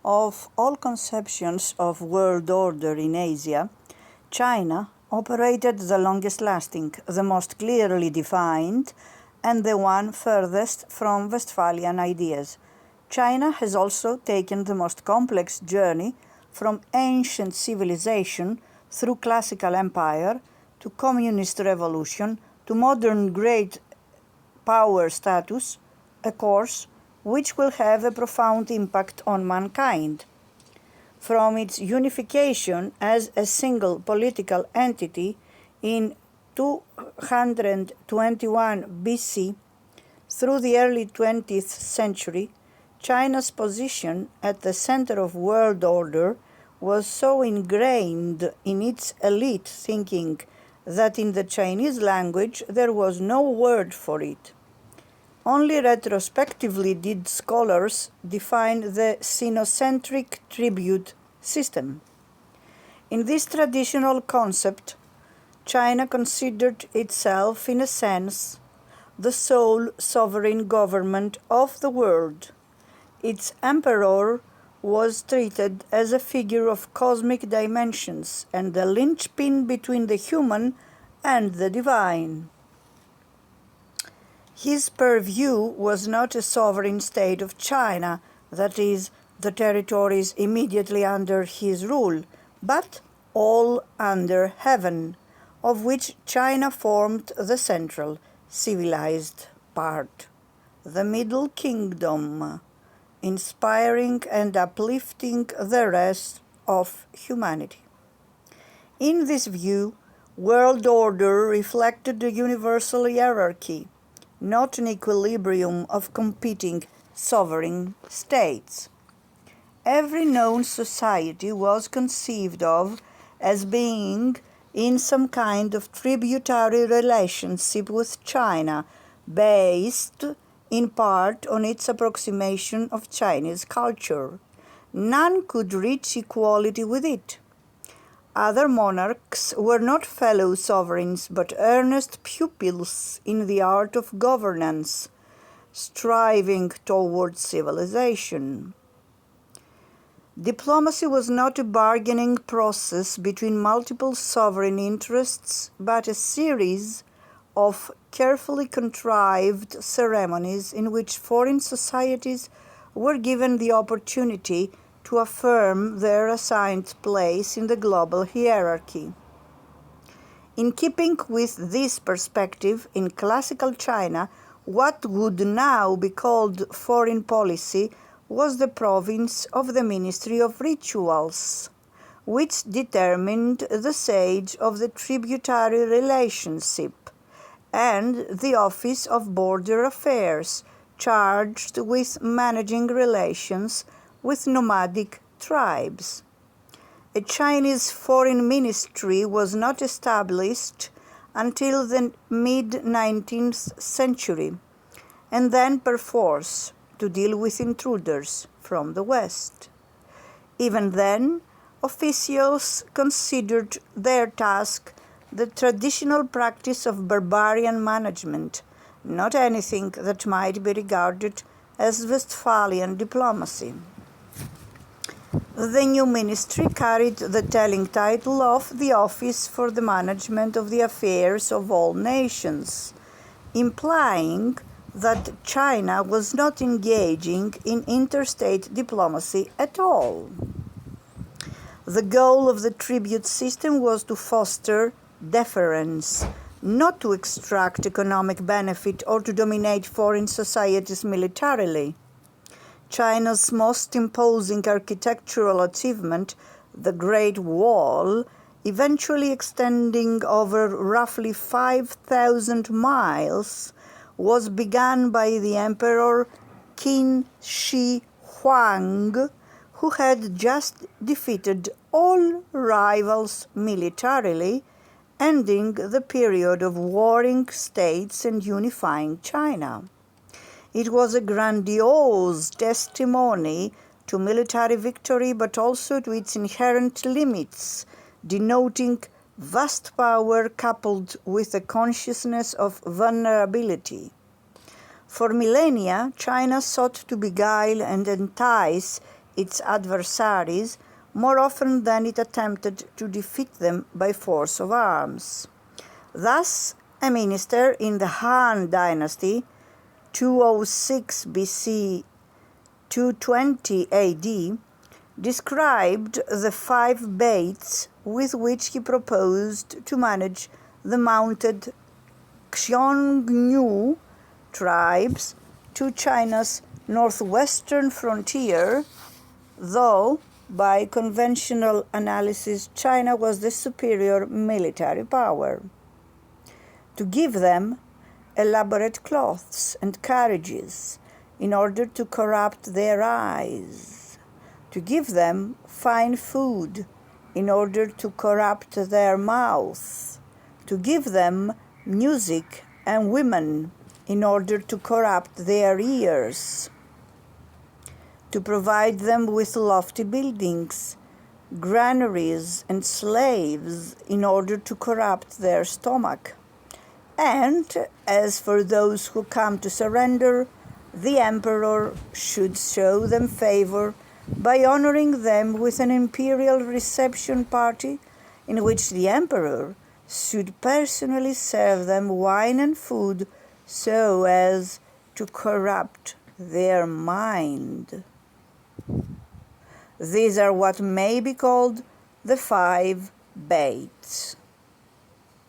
Of all conceptions of world order in Asia, China operated the longest lasting, the most clearly defined, and the one furthest from Westphalian ideas. China has also taken the most complex journey from ancient civilization through classical empire to communist revolution to modern great power status, a course which will have a profound impact on mankind. From its unification as a single political entity in 221 BC through the early 20th century, China's position at the center of world order was so ingrained in its elite thinking that in the Chinese language there was no word for it. Only retrospectively did scholars define the sinocentric tribute system. In this traditional concept, China considered itself, in a sense, the sole sovereign government of the world. Its emperor was treated as a figure of cosmic dimensions and the linchpin between the human and the divine. His purview was not a sovereign state of China, that is, the territories immediately under his rule, but all under heaven, of which China formed the central, civilized part, the Middle Kingdom, inspiring and uplifting the rest of humanity. In this view, world order reflected a universal hierarchy, not an equilibrium of competing sovereign states. Every known society was conceived of as being in some kind of tributary relationship with China, based in part on its approximation of Chinese culture. None could reach equality with it. Other monarchs were not fellow sovereigns, but earnest pupils in the art of governance, striving towards civilization. Diplomacy was not a bargaining process between multiple sovereign interests, but a series of carefully contrived ceremonies in which foreign societies were given the opportunity to affirm their assigned place in the global hierarchy. In keeping with this perspective, in classical China, what would now be called foreign policy was the province of the Ministry of Rituals, which determined the sage of the tributary relationship, and the Office of Border Affairs, charged with managing relations with nomadic tribes. A Chinese foreign ministry was not established until the mid-19th century, and then perforce to deal with intruders from the West. Even then, officials considered their task the traditional practice of barbarian management, not anything that might be regarded as Westphalian diplomacy. The new ministry carried the telling title of the Office for the Management of the Affairs of All Nations, implying that China was not engaging in interstate diplomacy at all. The goal of the tribute system was to foster deference, not to extract economic benefit or to dominate foreign societies militarily. China's most imposing architectural achievement, the Great Wall, eventually extending over roughly 5,000 miles, was begun by the Emperor Qin Shi Huang, who had just defeated all rivals militarily, ending the period of warring states and unifying China. It was a grandiose testimony to military victory, but also to its inherent limits, denoting vast power coupled with a consciousness of vulnerability. For millennia, China sought to beguile and entice its adversaries more often than it attempted to defeat them by force of arms. Thus, a minister in the Han dynasty, 206 BC, 220 AD, described the 5 baits with which he proposed to manage the mounted Xiongnu tribes to China's northwestern frontier, though by conventional analysis China was the superior military power. To give them elaborate cloths and carriages in order to corrupt their eyes, to give them fine food in order to corrupt their mouth, to give them music and women in order to corrupt their ears, to provide them with lofty buildings, granaries, and slaves in order to corrupt their stomach. And as for those who come to surrender, the emperor should show them favor by honoring them with an imperial reception party in which the emperor should personally serve them wine and food so as to corrupt their mind. These are what may be called the 5 baits.